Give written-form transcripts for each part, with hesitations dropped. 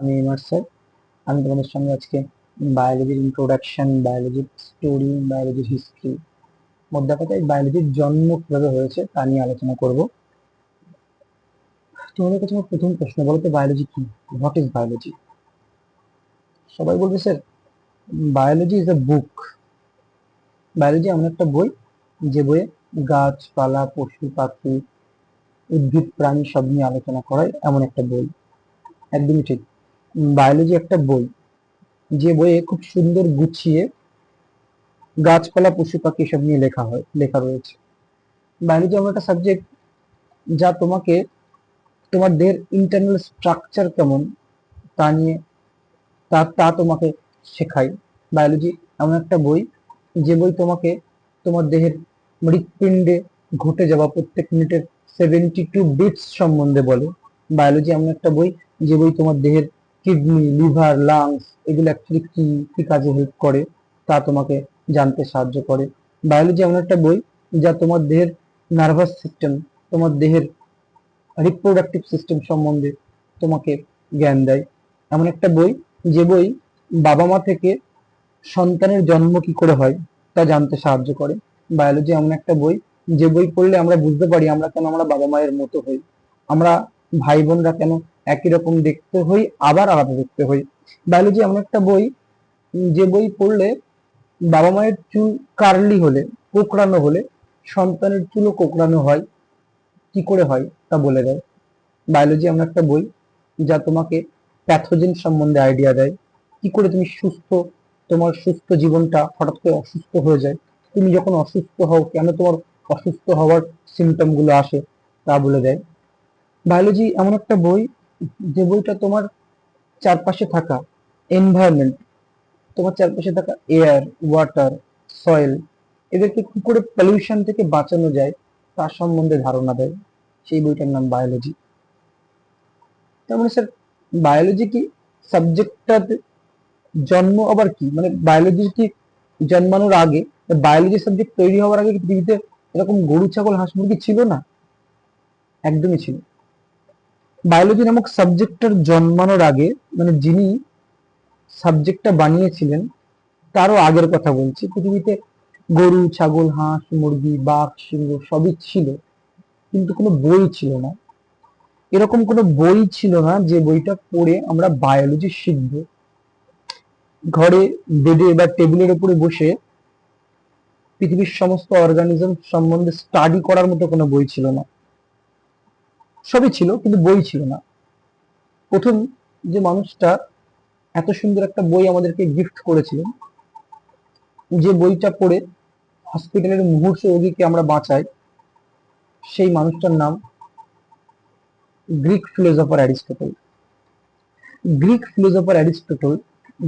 আমি MR sir. আমি তোমাদের সঙ্গে আজকে বায়োলজির ইন্ট্রোডাকশন, বায়োলজির স্টোরি, বায়োলজির হিস্ট্রি, মোদ্দা কথায় বায়োলজির জন্ম কিভাবে হয়েছে তা নিয়ে আলোচনা করব। তোমাদের কাছে আমার প্রথম প্রশ্ন, বলো তো বায়োলজি কি? What is biology? সবাই বলবে sir biology is a book. Biology এমন একটা বই যে বইয়ে গাছপালা, পশু পাখি, উদ্ভিদ, প্রাণী সব নিয়ে আলোচনা করায় এমন একটা বই। একদমই ঠিক। বায়োলজি একটা বই যে বইয়ে খুব সুন্দর গুছিয়ে গাছপালা, পশু পাখি সব নিয়ে লেখা রয়েছে। বায়োলজি এমন একটা সাবজেক্ট যা তোমাকে তোমার দেহের ইন্টারনাল স্ট্রাকচার কেমন তা নিয়ে তা তোমাকে শেখায়। বায়োলজি এমন একটা বই যে বই তোমাকে তোমার দেহের হৃৎপিণ্ডে ঘটে যাওয়া প্রত্যেক মিনিটের 72 বিটস সম্বন্ধে বলে। বায়োলজি এমন একটা বই যে বই তোমার দেহের কিডনি, লিভার, লাংস এগুলো অ্যাকচুয়ালি কি কি কাজে হেল্প করে তা তোমাকে জানতে সাহায্য করে। বায়োলজি এমন একটা বই যা তোমার দেহের নার্ভাস সিস্টেম, তোমার দেহের রিপ্রোডাক্টিভ সিস্টেম সম্বন্ধে তোমাকে জ্ঞান দেয়। এমন একটা বই যে বই বাবা মা থেকে সন্তানের জন্ম কি করে হয় তা জানতে সাহায্য করে। বায়োলজি এমন একটা বই যে বই পড়লে আমরা বুঝতে পারি আমরা কেন আমরা বাবা মায়ের মতো হই, আমরা ভাই বোনরা কেন একই রকম দেখতে হই আবার আলাদা দেখতে হই। বায়োলজি এমন একটা বই যে বই পড়লে বাবা মায়ের চুল কার্লি হলে, কোঁকড়ানো হলে সন্তানের চুলও কোঁকড়ানো হয়, কি করে হয় তা বলে দেয়। বায়োলজি এমন একটা বই যা তোমাকে প্যাথোজেন সম্বন্ধে আইডিয়া দেয়, কি করে তুমি তোমার সুস্থ জীবনটা হঠাৎ করে অসুস্থ হয়ে যায়, তুমি যখন অসুস্থ হও কেন তোমার অসুস্থ হওয়ার সিমটম গুলো আসে তা বলে দেয়। বায়োলজি এমন একটা বই যে বইটা তোমার চারপাশে থাকা এনভায়রনমেন্ট, তোমার চারপাশে থাকা এয়ার, ওয়াটার, সয়েল এদেরকে কি করে পলিউশন থেকে বাঁচানো যায় তার সম্বন্ধে ধারণা দেয়। সেই বইটার নাম বায়োলজি। তার মানে স্যার বায়োলজি কি সাবজেক্টটা জন্ম আবার কি, মানে বায়োলজি কি জন্মানোর আগে, বায়োলজি সাবজেক্ট তৈরি হওয়ার আগে কি পৃথিবীতে এরকম গরু, ছাগল, হাঁস, মুরগি ছিল না? একদমই ছিল। বায়োলজি নামক সাবজেক্টটার জন্মানোর আগে, মানে যিনি সাবজেক্টটা বানিয়েছিলেন তারও আগের কথা বলছি, পৃথিবীতে গরু, ছাগল, হাঁস, মুরগি, বাঘ, সিংহ সবই ছিল, কিন্তু কোনো বই ছিল না। এরকম কোনো বই ছিল না যে বইটা পড়ে আমরা বায়োলজি শিখবো। ঘরে, বেডে বা টেবিলের উপরে বসে পৃথিবীর সমস্ত অর্গানিজম সম্বন্ধে স্টাডি করার মতো কোনো বই ছিল না। সবই ছিল কিন্তু বই ছিল না। প্রথম যে মানুষটা এত সুন্দর একটা বই আমাদেরকে গিফট করেছিলেন, যে বইটা পড়ে হসপিটালের মুমূর্ষু রোগীকে আমরা বাঁচাই, সেই মানুষটার নাম Greek philosopher Aristotle. Greek philosopher Aristotle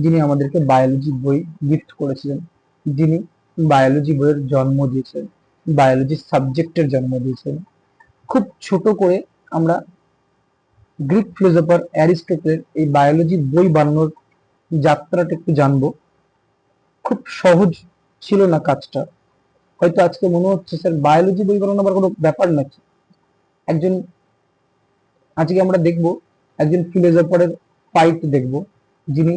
যিনি আমাদেরকে বায়োলজি বই গিফট করেছিলেন, যিনি বায়োলজি বইয়ের জন্ম দিয়েছেন, বায়োলজি সাবজেক্টের জন্ম দিয়েছেন। খুব ছোট করে আমরা গ্রিক ফিলোসফার অ্যারিস্টটলের এই বায়োলজি বই বানানোর যাত্রাটা একটু জানবো। খুব সহজ ছিল না কাজটা। হয়তো আজকে মনে হচ্ছে স্যার বায়োলজি বই বানানো আবার কোনো ব্যাপার নাকি। একজন আজকে আমরা দেখব একজন ফিলোসফারের ফাইট দেখব, যিনি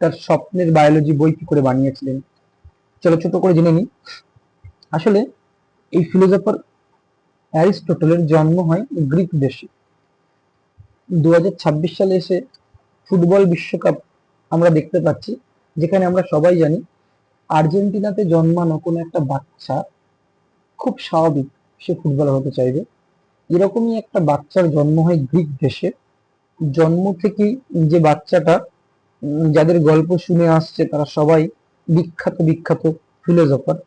তার স্বপ্নের বায়োলজি বই কি করে বানিয়েছিলেন। চলো ছোট করে জেনে নিই। আসলে এই ফিলোসফার অ্যারিস্টটলের জন্ম হয় গ্রিক দেশে। 2026 সালে এসে ফুটবল বিশ্বকাপ আমরা দেখতে পাচ্ছি, যেখানে আমরা সবাই জানি আর্জেন্টিনাতে জন্মানো কোনো একটা বাচ্চা খুব স্বাভাবিক সে ফুটবলার হতে চাইবে। এরকমই একটা বাচ্চার জন্ম হয় গ্রিক দেশে। জন্ম থেকেই যে বাচ্চাটা, যাদের গল্প শুনে আসছে তারা সবাই বিখ্যাত বিখ্যাত ফিলোসফার।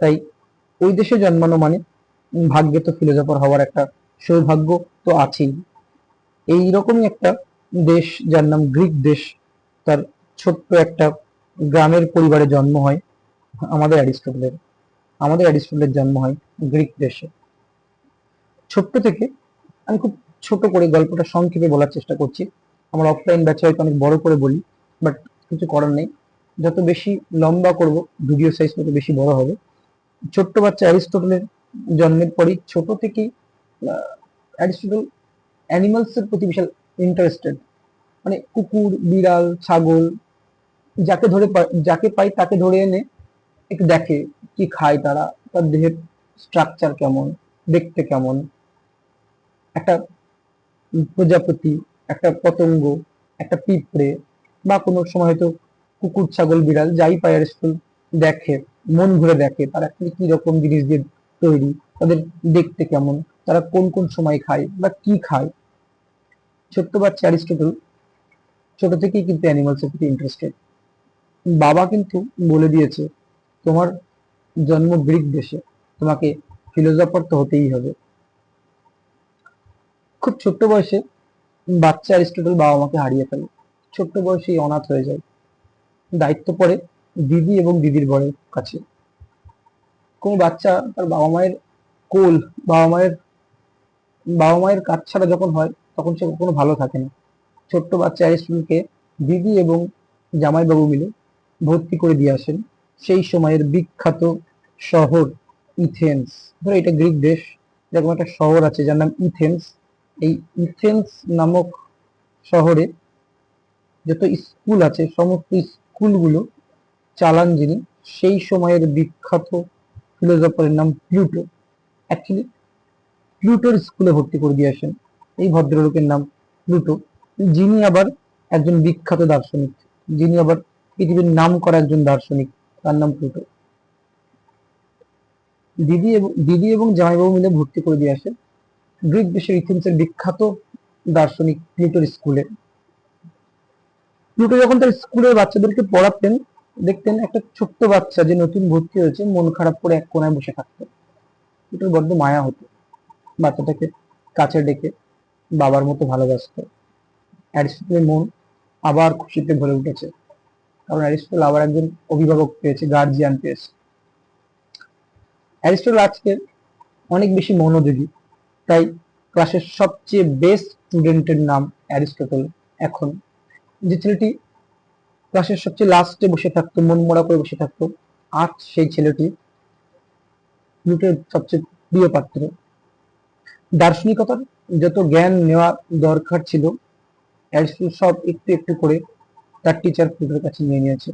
তাই ওই দেশে জন্মানো মানে ভাগ্যে তো ফিলোসফার হওয়ার একটা সৌভাগ্য তো আছেই। এইরকমই একটা দেশ যার নাম গ্রিক দেশ, তার ছোট্ট একটা গ্রামের পরিবারে জন্ম হয় আমাদের অ্যারিস্টটলের। আমাদের অ্যারিস্টটলের জন্ম হয় গ্রিক দেশে। ছোট্ট থেকে আমি খুব ছোট করে গল্পটা সংক্ষেপে বলার চেষ্টা করছি। আমার অফলাইন ব্যাচে হয়তো অনেক বড় করে বলি, বাট কিছু করার নেই। যত বেশি লম্বা করব ভিডিও সাইজ তত বেশি বড় হবে। ছোট্ট বাচ্চা অ্যারিস্টটলের জন্মের পরই ছোট থেকেই অ্যারিস্টটল অ্যানিমালস এর প্রতি বিশাল ইন্টারেস্টেড। মানে কুকুর, বিড়াল, ছাগল, যাকে পাই তাকে ধরে এনে একটু দেখে কি খায় তারা, তার দেহের স্ট্রাকচার কেমন, দেখতে কেমন, একটা প্রজাপতি, একটা পতঙ্গ, একটা পিঁপড়ে, বা কোনো সময় হয়তো কুকুর, ছাগল, বিড়াল যাই পায় অ্যারিস্টটল দেখে, মন ঘুরে দেখে তারা কি রকম জিনিস দিয়ে তৈরি, তাদের দেখতে কেমন, তারা কোন কোন সময় খায় বা কি খায়। ছোট্ট বাচ্চা অ্যারিস্টটল ছোট থেকেই কিন্তু অ্যানিমালসের প্রতি ইন্টারেস্টেড। বাবা কিন্তু বলে দিয়েছে তোমার জন্ম গ্রিক দেশে, তোমাকে ফিলোসফার তো হতেই হবে। খুব ছোট্ট বয়সে বাচ্চা অ্যারিস্টটল বাবা মাকে হারিয়ে ফেলে, ছোট্ট বয়সেই অনাথ হয়ে যায়। দায়িত্ব পড়ে দিদি এবং দিদির বরের কাছে। কোনো বাচ্চা তার কোল বাবা মায়ের বাবা মায়ের কাছ ছাড়া যখন হয় তখন সে কখনো ভালো থাকে না। ছোট্ট বাচ্চা অ্যারিস্টটলকে দিদি এবং জামাইবাবু মিলে ভর্তি করে দিয়ে আসেন সেই সময়ের বিখ্যাত শহর ইথেন্স। ধরো এটা গ্রিক দেশ, যেরকম একটা শহর আছে যার নাম ইথেন্স। এই ইথেন্স নামক শহরে যত স্কুল আছে সমস্ত স্কুলগুলো চালান যিনি, সেই সময়ের বিখ্যাত ফিলোসফারের নাম প্লুটো। অ্যাকচুয়ালি প্লুটোর স্কুলে ভর্তি করে দিয়ে আসেন এই ভদ্রলোকের নাম প্লুটো, যিনি আবার একজন বিখ্যাত দার্শনিক, যিনি আবার পৃথিবীর নাম করা একজন দার্শনিক, তার নাম প্লুটো। দিদি এবং জামাইবাবু মিলে ভর্তি করে দিয়ে আসে গ্রিক দেশের ইথেন্সের বিখ্যাত দার্শনিক প্লুটোর স্কুলে। প্লুটো যখন তার স্কুলের বাচ্চাদেরকে পড়াতেন, দেখতেন একটা ছোট্ট বাচ্চা যে নতুন ভর্তি হয়েছে মন খারাপ করে এক কোনায় বসে থাকতো। প্লুটোর বড্ড মায়া হতো, বাচ্চাটাকে কাছে ডেকে বাবার মতো ভালোবাসতো। অ্যারিস্টটলের মন আবার খুশিতে ভরে উঠেছে, কারণ অ্যারিস্টটল আবার একজন অভিভাবক পেয়েছে, গার্জিয়ান পেয়েছে। অ্যারিস্টটল আজকে অনেক বেশি মনোযোগী, তাই ক্লাসের সবচেয়ে বেস্ট স্টুডেন্টের নাম অ্যারিস্টটল। এখন যে ছেলেটি ক্লাসের সবচেয়ে লাস্টে বসে থাকতো, মন মরা করে বসে থাকতো, আজ সেই ছেলেটি প্লুটোর সবচেয়ে প্রিয় পাত্র। দার্শনিকতার যত জ্ঞান নেওয়া দরকার ছিল অ্যারিস্টটল সব একটু একটু করে তার টিচার প্লুটোর কাছে নিয়ে নিয়েছে।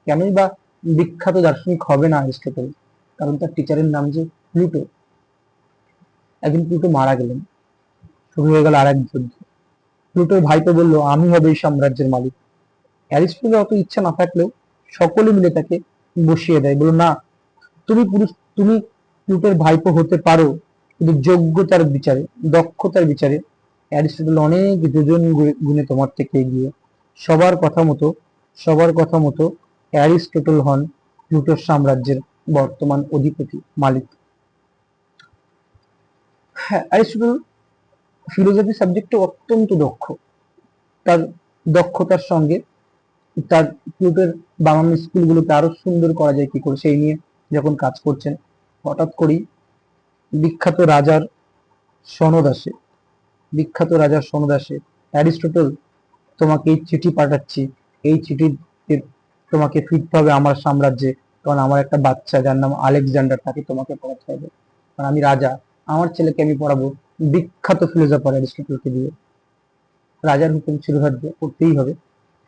কেনই বা বিখ্যাত দার্শনিক হবে না অ্যারিস্টটল? কারণ তার টিচারের নাম যে প্লুটো। একদিন প্লুটো মারা গেলেন, শুরু হয়ে গেল আর এক যুদ্ধ। প্লুটোর ভাইপো বলল আমি হবে এই সাম্রাজ্যের মালিক। অ্যারিস্টটলের অত ইচ্ছা না থাকলেও সকলে মিলে তাকে বসিয়ে দেয়, বলল না, তুমি প্লুটোর ভাইপো হতে পারো, কিন্তু যোগ্যতার বিচারে, দক্ষতার বিচারে অ্যারিস্টটল অনেক যোজন গুণে তোমার থেকে এগিয়ে। সবার কথা মতো অ্যারিস্টটল হন প্লুটোর সাম্রাজ্যের বর্তমান অধিপতি, মালিক। হ্যাঁ, অ্যারিস্টটল ফিলোসফি সাবজেক্টে অত্যন্ত দক্ষ। তার দক্ষতার সঙ্গে তার প্লুটোর বানানো স্কুলগুলোকে আরো সুন্দর করা যায় কি করে সেই নিয়ে যখন কাজ করছেন, হঠাৎ করেই বিখ্যাত রাজার সনদ আসে। অ্যারিস্টটল, তোমাকে এই চিঠি পাঠাচ্ছি, এই চিঠিতে তোমাকে ফিরতে হবে আমার সাম্রাজ্যে, কারণ আমার একটা বাচ্চা যার নাম আলেকজান্ডার, তাকে তোমাকে পড়াতে হবে, কারণ আমি রাজা, আমার ছেলেকে আমি পড়াবো বিখ্যাত ফিলোসফার অ্যারিস্টটলকে দিয়ে। রাজার হুকুম শিরোধার্য করতেই হবে।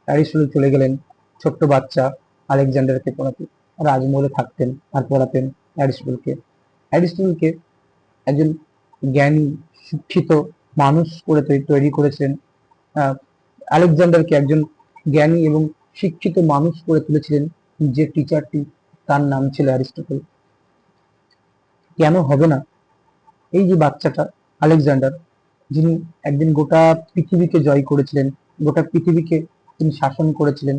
অ্যারিস্টটল চলে গেলেন ছোট্ট বাচ্চা আলেকজান্ডারকে পড়াতে। রাজমহলে থাকতেন আর পড়াতেন অ্যারিস্টটলকে একজন জ্ঞানী, শিক্ষিত মানুষ করে তৈরি করেছেন। আলেকজান্ডারকে একজন জ্ঞানী এবং শিক্ষিত মানুষ করে তুলেছিলেন যে টিচারটি, তার নাম ছিল অ্যারিস্টটল। কেন হবে না? এই যে বাচ্চাটা আলেকজান্ডার, যিনি একদিন গোটা পৃথিবীকে জয় করেছিলেন, গোটা পৃথিবীকে তিনি শাসন করেছিলেন,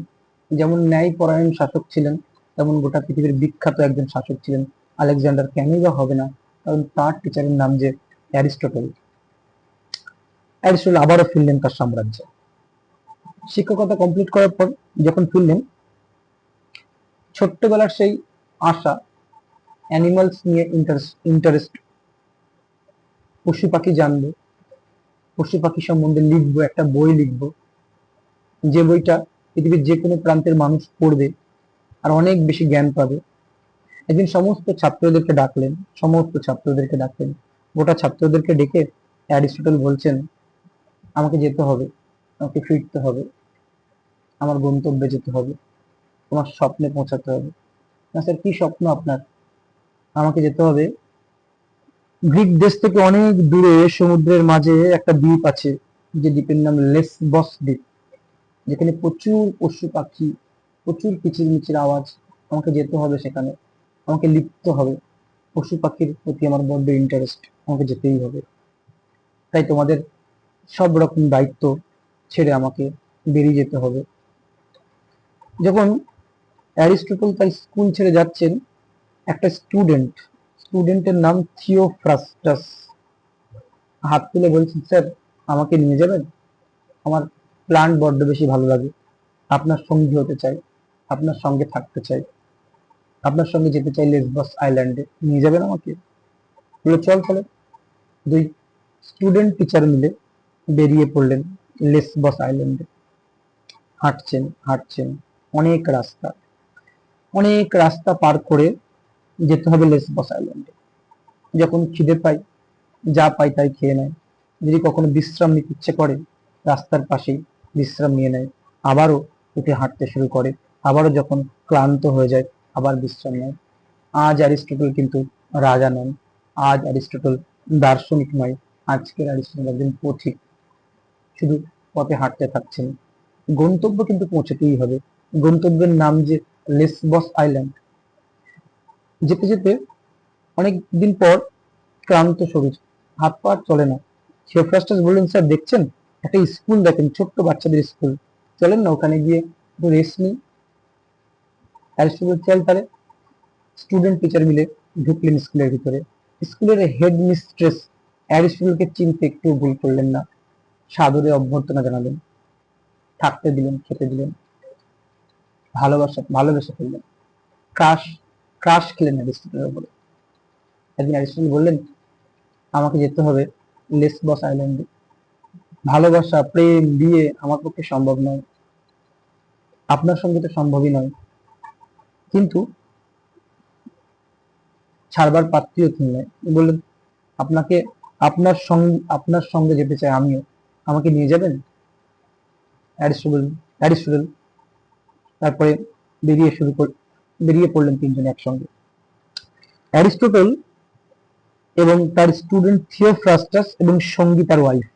যেমন ন্যায়পরায়ণ শাসক ছিলেন তেমন গোটা পৃথিবীর বিখ্যাত একজন শাসক ছিলেন আলেকজান্ডার। কেনই বা হবে না? কারণ তার টিচারের নাম যে অ্যারিস্টটল। অ্যারিস্টটল আবারও ফিরলেন তার সাম্রাজ্যে। শিক্ষকতা কমপ্লিট করার পর যখন ফিরলেন, ছোট্টবেলার সেই আশা, অ্যানিমালস নিয়ে ইন্টারেস্ট, পশু পাখি জানবো, পশু পাখি সম্বন্ধে লিখবো, একটা বই লিখবো, যে বইটা পৃথিবীর যে কোনো প্রান্তের মানুষ পড়বে আর অনেক বেশি জ্ঞান পাবে। একদিন সমস্ত ছাত্রদেরকে ডাকলেন, গোটা ছাত্রদেরকে ডেকে অ্যারিস্টটল বলছেন আমাকে যেতে হবে, আমাকে ফিরতে হবে, আমার গন্তব্যে যেতে হবে, আমার স্বপ্নে পৌঁছাতে হবে। না স্যার, কি স্বপ্ন আপনার? আমাকে যেতে হবে গ্রিক দেশ থেকে অনেক দূরে, সমুদ্রের মাঝে একটা দ্বীপ আছে, যে দ্বীপের নাম লেসবস দ্বীপ, যেখানে প্রচুর পশু পাখি, প্রচুর কিচিরমিচির আওয়াজ। আমাকে যেতে হবে সেখানে, আমাকে লিখতে হবে। পশু পাখির প্রতি আমার বড্ড ইন্টারেস্ট, আমাকে যেতেই হবে। তাই তোমাদের সব রকম দায়িত্ব ছেড়ে আমাকে বেরিয়ে যেতে হবে। যখন অ্যারিস্টটল তার স্কুল ছেড়ে যাচ্ছেন, একটা স্টুডেন্টের নাম থিওফ্রাস্টাস হাত তুলে বলছেন, স্যার আমাকে নিয়ে যাবেন? আমার প্ল্যান্ট বড্ড বেশি ভালো লাগে, আপনার সঙ্গী হতে চাই, আপনার সঙ্গে থাকতে চাই, আপনার সঙ্গে যেতে চাই লেসবস আইল্যান্ডে, নিয়ে যাবেন আমাকে? বলে চল চলে। দুই স্টুডেন্ট টিচার মিলে বেরিয়ে পড়লেন লেসবস আইল্যান্ডে। হাঁটছেন হাঁটছেন, অনেক রাস্তা, অনেক রাস্তা পার করে যেতে হবে লেসবস আইল্যান্ডে। যখন খিদে পাই, যা পাই তাই খেয়ে নেয়। যদি কখনো বিশ্রাম নিতে ইচ্ছে করে, রাস্তার পাশেই বিশ্রাম নিয়ে নেয়। আবারও উঠে হাঁটতে শুরু করে। আবারও যখন ক্লান্ত হয়ে যায়, আবার বিশ্রাম নেয়। আজ অ্যারিস্টটল কিন্তু রাজা নন, আজ অ্যারিস্টটল দার্শনিক নয়, আজকের অ্যারিস্টটল একজন পথিক। শুধু পথে হাঁটতে থাকছেন, গন্তব্য কিন্তু পৌঁছাতেই হবে। গন্তব্যের নাম যে লেসবস আইল্যান্ড। যেতে যেতে অনেক দিন পর ক্লান্ত শরীর, হাত পা আর চলে না। থিওফ্রাস্টাস বললেন, স্যার দেখছেন, একটা স্কুল দেখেন, ছোট্ট বাচ্চাদের স্কুল, চলেন না ওখানে গিয়ে একটু রেস্ট নিই। অ্যারিস্টটল, চল তাহলে। স্টুডেন্ট টিচার মিলে ঢুকলেন স্কুলের ভিতরে। স্কুলের হেড মিস্ট্রেস অ্যারিস্টটলকে চিনতে একটু ভুল করলেন না, সাদরে অভ্যর্থনা জানালেন, থাকতে দিলেন, খেতে দিলেন, ভালোবেসে ফেললেন। ক্রাশ ক্রাশ খেলেন অ্যারিস্টটলের উপরে। একদিন অ্যারিস্টটল বললেন, আমাকে যেতে হবে লেসবস আইল্যান্ডে। ভালোবাসা, প্রেম, বিয়ে আমার পক্ষে সম্ভব নয়, আপনার সঙ্গে তো সম্ভবই নয়, কিন্তু ছাড়বার পাত্রীও তিনি নয়। বললেন, আপনাকে আপনার সঙ্গে যেতে চাই আমিও, আমাকে নিয়ে যাবেন? অ্যারিস্টটল তারপরে বেরিয়ে পড়লেন তিনজন একসঙ্গে। অ্যারিস্টটল এবং তার স্টুডেন্ট থিওফ্রাস্টাস এবং সঙ্গী তার ওয়াইফ।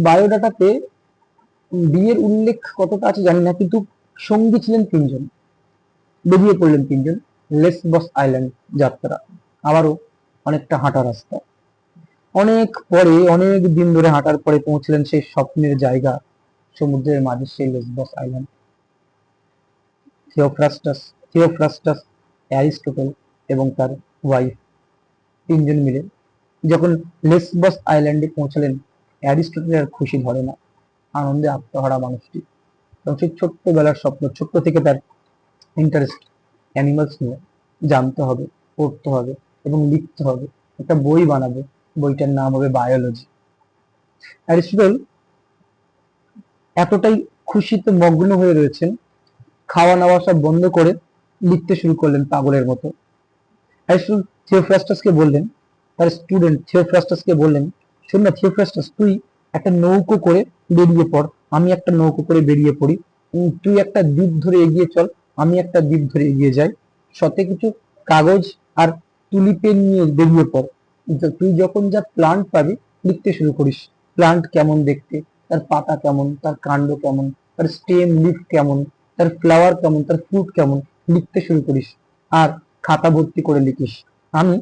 বায়োডাটাতে বিয়ের উল্লেখ কতটা আছে জানি না, কিন্তু সঙ্গী ছিলেন তিনজন। বেরিয়ে পড়লেন তিনজন লেসবস আইল্যান্ড যাত্রা। আবারও অনেকটা হাঁটা রাস্তা, অনেক পরে, অনেক দিন ধরে হাঁটার পরে পৌঁছলেন সেই স্বপ্নের জায়গা, সমুদ্রের মাঝে সেই Lesbos island. Theophrastus Theophrastus Aristotle এবং তার ওয়াইফ তিনজন মিলে যখন লেসবস আইল্যান্ডে পৌঁছালেন, অ্যারিস্টটলের আর খুশি ধরে না, আনন্দে আত্মহারা মানুষটি। এবং সেই ছোট্টবেলার স্বপ্ন, ছোট্ট থেকে তার ইন্টারেস্ট অ্যানিমালস নিয়ে, জানতে হবে, পড়তে হবে এবং লিখতে হবে, একটা বই বানাবে, বইটার নাম হবে বায়োলজি। অ্যারিস্টটল এতটাই খুশিতে মগ্ন হয়ে রয়েছেন, খাওয়া নাওয়া সব বন্ধ করে লিখতে শুরু করলেন পাগলের মতো। অ্যারিস্টটল থিওফ্রাস্টাসকে বললেন, তার স্টুডেন্ট থিওফ্রাস্টাসকে বললেন, শোন না থিওফ্রাস্টাস, তুই একটা নৌকো করে বেরিয়ে পড়, আমি একটা নৌকো করে বেরিয়ে পড়ি। তুই একটা দ্বীপ ধরে এগিয়ে চল, আমি একটা দ্বীপ ধরে এগিয়ে যাই। সাথে কিছু কাগজ আর তুলি পেন নিয়ে বেরিয়ে পড়। তুই যখন যা প্লান্ট পাবি লিখতে শুরু করিস। প্লান্ট কেমন দেখতে, তার পাতা কেমন, তার কাণ্ড কেমন, তার স্টেম লিফ কেমন, তার ফ্লাওয়ার কেমন, তার ফ্রুট কেমন, লিখতে শুরু করিস। আর খাতা ভর্তি করে লিখিস। আমি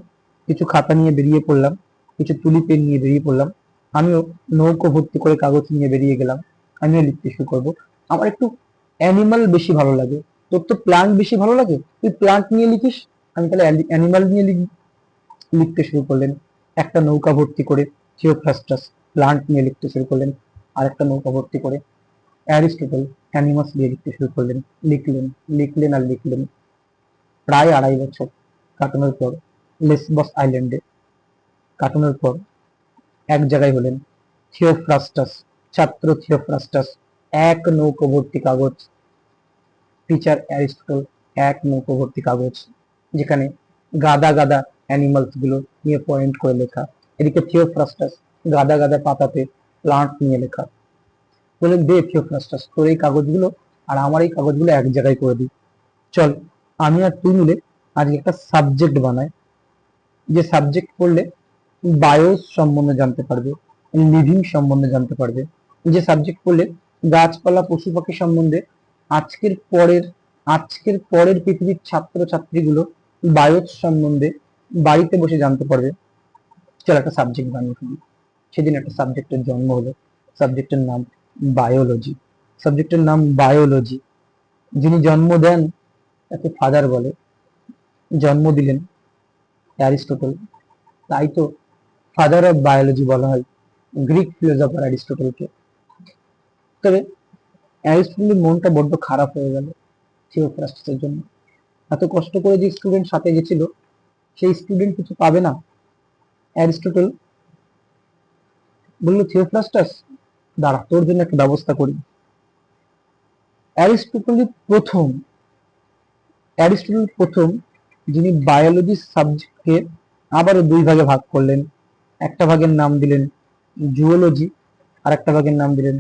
কিছু খাতা নিয়ে বেরিয়ে পড়লাম, কিছু তুলি পেন নিয়ে বেরিয়ে পড়লাম, আমিও নৌকো ভর্তি করে কাগজ নিয়ে বেরিয়ে গেলাম, আমিও লিখতে শুরু করবো। আমার একটু অ্যানিমাল বেশি ভালো লাগে, তোর তো প্লান্ট বেশি ভালো লাগে, তুই প্লান্ট নিয়ে লিখিস, আমি তাহলে অ্যানিমাল নিয়ে লিখতে শুরু করলেন। একটা নৌকা ভর্তি করে থিওফ্রাস্টাস প্লান্ট নিয়ে লিখতে শুরু করলেন, আর একটা নৌকা ভর্তি করে অ্যারিস্টটল অ্যানিমালস নিয়ে লিখতে শুরু করলেন। লিখলেন, লিখলেন আর লিখলেন। প্রায় 2.5 বছর কাটানোর পর, লেসবস আইল্যান্ডে কাটানোর পর এক জায়গায় হলেন। থিওফ্রাস্টাস, ছাত্র থিওফ্রাস্টাস এক নৌকো ভর্তি কাগজ, টিচার অ্যারিস্টটল এক নৌকো ভর্তি কাগজ, যেখানে গাদা গাদা অ্যানিমালস গুলো নিয়ে পয়েন্ট করে লেখা। এদিকে থিওফ্রাস্টাস গাদা গাদা পাতাতে প্লান্ট নিয়ে লেখা। বললেন দে থিওফ্রাস্টাস, তোর এই কাগজগুলো আর আমার এই কাগজগুলো এক জায়গায় করে দিই। চল আমি আর তুই মিলে আজকে একটা সাবজেক্ট বানাই, যে সাবজেক্ট পড়লে বায়োস সম্বন্ধে জানতে পারবে, লিভিং সম্বন্ধে জানতে পারবে, যে সাবজেক্ট পড়লে গাছপালা পশু পাখি সম্বন্ধে আজকের পরের আজকের পরের পৃথিবীর ছাত্র ছাত্রীগুলো বায়োস সম্বন্ধে বাড়িতে বসে জানতে পারবে। চল একটা সাবজেক্ট বানিয়ে ফেলি। সেদিন একটা সাবজেক্টের জন্ম হলো, সাবজেক্টের নাম বায়োলজি। সাবজেক্টের নাম বায়োলজি। যিনি জন্ম দেন তাকে ফাদার বলে, জন্ম দিলেন অ্যারিস্টটল, তাই তো ফাদার অফ বায়োলজি বলা হয় গ্রিক ফিলোসফার অ্যারিস্টটলকে। তবে অ্যারিস্টটলের মনটা বড্ড খারাপ হয়ে গেল থিওফ্রাস্টাসের জন্য। এত কষ্ট করে যে স্টুডেন্ট সাথে গেছিল, সেই স্টুডেন্ট কিছু পাবে না। অ্যারিস্টটল বলল, থিওফ্রাস্টাস দাঁড়া, তোর জন্য একটা ব্যবস্থা করি। অ্যারিস্টটল প্রথম অ্যারিস্টটল প্রথম যিনি বায়োলজি সাবজেক্টকে আবারও দুই ভাগে ভাগ করলেন। একটা ভাগের নাম দিলেন জুওলজি, আর একটা ভাগের নাম দিলেন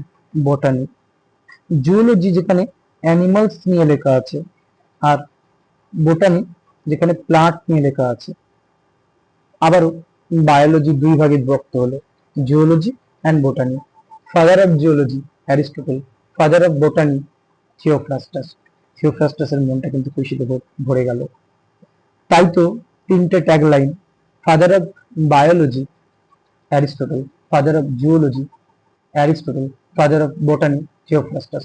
বটানি। জুওলজি যেখানে অ্যানিমালস নিয়ে লেখা আছে, আর বোটানি যেখানে প্লান্ট নিয়ে লেখা আছে। আবারও বায়োলজি দুই ভাগে বিভক্ত হলো, zoology and botany. Father of geology Aristotle, father of botany Theophrastus. থিওফ্রাস্টাসের মনটা কিন্তু খুশিতে ভরে গেল। তাই তো তিনটে tagline, father of biology Aristotle, father of geology Aristotle, father of botany Theophrastus.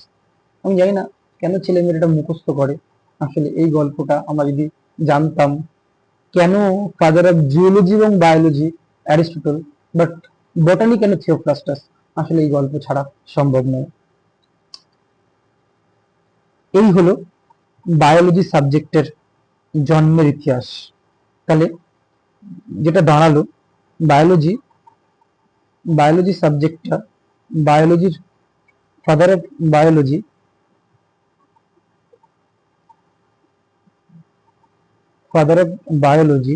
আমি জানি না কেন ছেলেমেয়েরা এটা মুখস্থ করে। আসলে এই গল্পটা আমরা যদি জানতাম, কেন ফাদার অফ জিওলজি এবং বায়োলজি অ্যারিস্টটল, বাট বটানি কেন থিওফ্রাস্টাস, আসলে এই গল্প ছাড়া সম্ভব নয়। এই হলো বায়োলজি সাবজেক্টের জন্মের ইতিহাস। তাহলে যেটা দাঁড়ালো, বায়োলজি বায়োলজি সাবজেক্টটা, বায়োলজির father of biology father of biology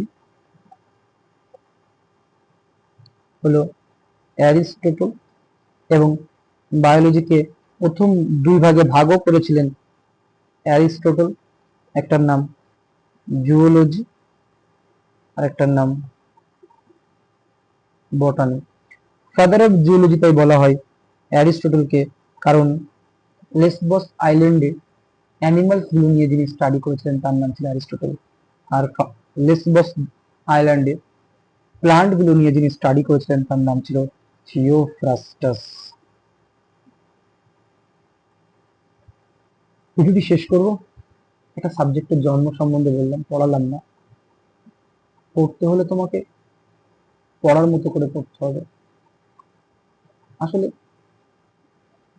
হলো অ্যারিস্টটল, এবং বায়োলজিকে প্রথম দুই ভাগে ভাগও করেছিলেন অ্যারিস্টটল। একটার নাম জুওলজি আর একটার নাম বটানি। ফাদার অফ জিওলজি তাই বলা হয় অ্যারিস্টটলকে, কারণ লেসবস আইল্যান্ডে অ্যানিমালস গুলো নিয়ে যিনি স্টাডি করেছিলেন তার নাম ছিল অ্যারিস্টটল। আর লেসবস আইল্যান্ডে প্লান্ট গুলো নিয়ে যিনি স্টাডি করেছিলেন তার নাম ছিল থিওফ্রাস্টাস। ভিডিওটি শেষ করব। একটা সাবজেক্টের জন্ম সম্বন্ধে বললাম, পড়ালাম না। পড়তে হলে তোমাকে পড়ার মতো করে পড়তে হবে। আসলে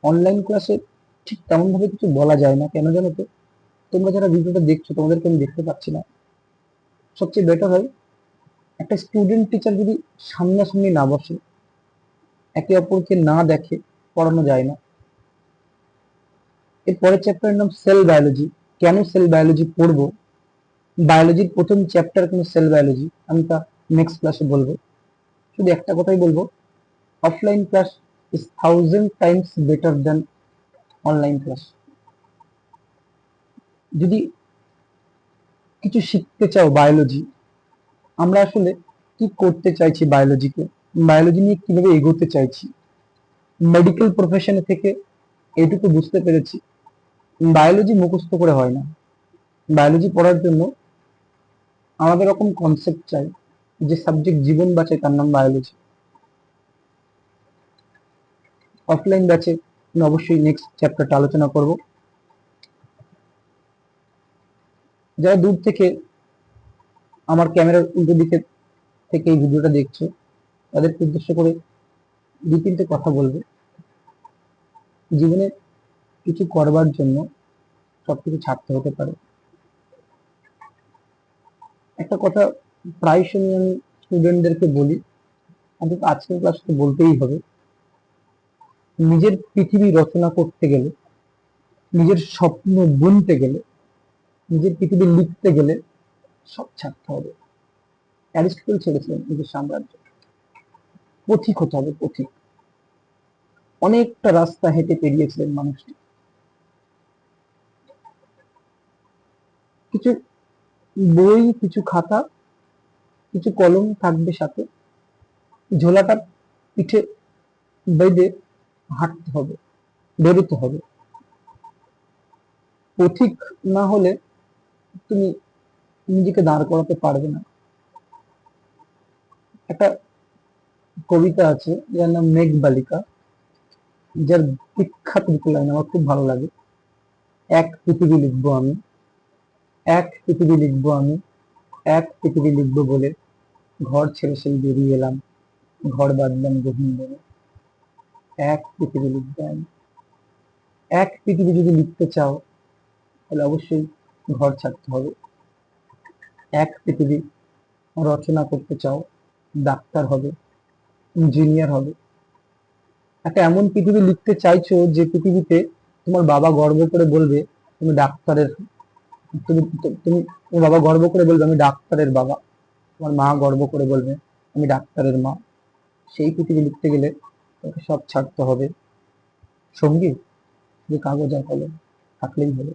অনলাইন ক্লাসে ঠিক তেমন ভাবে কিছু বলা যায় না, কেন জানো তো? তোমরা যারা ভিডিওটা দেখছো তোমাদেরকে আমি দেখতে পাচ্ছি না। সবচেয়ে বেটার হয় একটা স্টুডেন্ট টিচার যদি সামনাসামনি না বসে, একে অপরকে না দেখে, পড়ানো যায় না। এর পরের চ্যাপ্টারের নাম সেল বায়োলজি। কেন সেল বায়োলজি পড়বো, বায়োলজির প্রথম চ্যাপ্টার কোনো সেল বায়োলজি, আমি তা নেক্সট ক্লাসে বলবো। শুধু একটা কথাই বলবো, offline class is 1000 Times better than online class. যদি কিছু শিখতে চাও বায়োলজি, আমরা আসলে কি করতে চাইছি, বায়োলজিকে বায়োলজি নিয়ে কিভাবে এগোতে চাইছি, মেডিকেল প্রফেশনে থেকে এটুকু বুঝতে পেরেছি, বায়োলজি মুখস্থ করে হয় না। বায়োলজি পড়ার জন্য আলাদা রকম কনসেপ্ট চাই। যে সাবজেক্ট জীবন বাঁচায় তার নাম বায়োলজি। অফলাইন ব্যাচে আমি অবশ্যই নেক্সট চ্যাপ্টারটা আলোচনা করব। যারা দূর থেকে আমার ক্যামেরার উল্টো দিকে থেকে এই ভিডিওটা দেখছো, তাদেরকে উদ্দেশ্য করে দু তিনটে কথা বলবো। জীবনে কিছু করবার জন্য সবকিছু ছাড়তে হতে পারে। একটা কথা প্রায় সময় আমি স্টুডেন্টদেরকে বলি, অন্তত আজকের ক্লাস তো বলতেই হবে, নিজের পৃথিবী রচনা করতে গেলে, নিজের স্বপ্ন বুনতে গেলে, নিজের পৃথিবী লিখতে গেলে সব ছাড়তে হবে। অ্যারিস্টটল ছেড়েছিলেন নিজের সাম্রাজ্য। পথিক হতে হবে, পথিক। অনেকটা রাস্তা হেঁটে পেরিয়েছিলেন মানুষটি। কিছু বই, কিছু খাতা, কিছু কলম থাকবে সাথে, ঝোলাটা পিঠে বেঁধে হাঁটতে হবে, বেরোতে হবে। পথিক না হলে তুমি নিজেকে দাঁড় করাতে পারবে না। একটা কবিতা আছে যার নাম মেঘবালিকা, যার বিখ্যাত দুটো লাইন আমার খুব ভালো লাগে। এক পৃথিবী লিখবো আমি, এক পৃথিবী লিখবো আমি, এক পৃথিবী লিখবো বলে ঘর ছেড়ে সেই বেরিয়ে এলাম, ঘর বাঁধলাম গহীন বনে। এক পৃথিবী লিখবো আমি। এক পৃথিবী যদি লিখতে চাও তাহলে অবশ্যই ঘর ছাড়তে হবে। এক পৃথিবী রচনা করতে চাও, ডাক্তার হবে, ইঞ্জিনিয়ার হবে। একটা এমন পৃথিবী লিখতে চাইছো যে পৃথিবীতে তোমার বাবা গর্ব করে বলবে তুমি ডাক্তারের, তুমি তুমি তোমার বাবা গর্ব করে বলবে আমি ডাক্তারের বাবা, তোমার মা গর্ব করে বলবে আমি ডাক্তারের মা। সেই পৃথিবী লিখতে গেলে তোমাকে সব ছাড়তে হবে। সঙ্গী শুধু কাগজ আর কলম থাকলেই হবে।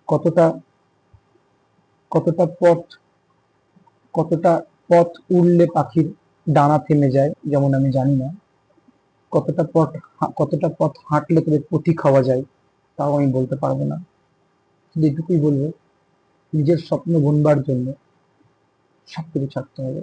কতটা কতটা পথ কতটা পথ উড়লে পাখির ডানা থেমে যায় যেমন আমি জানি না, কতটা পথ হাঁটলে তবে পথিক হওয়া যায় তাও আমি বলতে পারবো না। শুধু এটুকুই বলবো, নিজের স্বপ্ন বুনবার জন্য সবকিছু ছাড়তে হবে।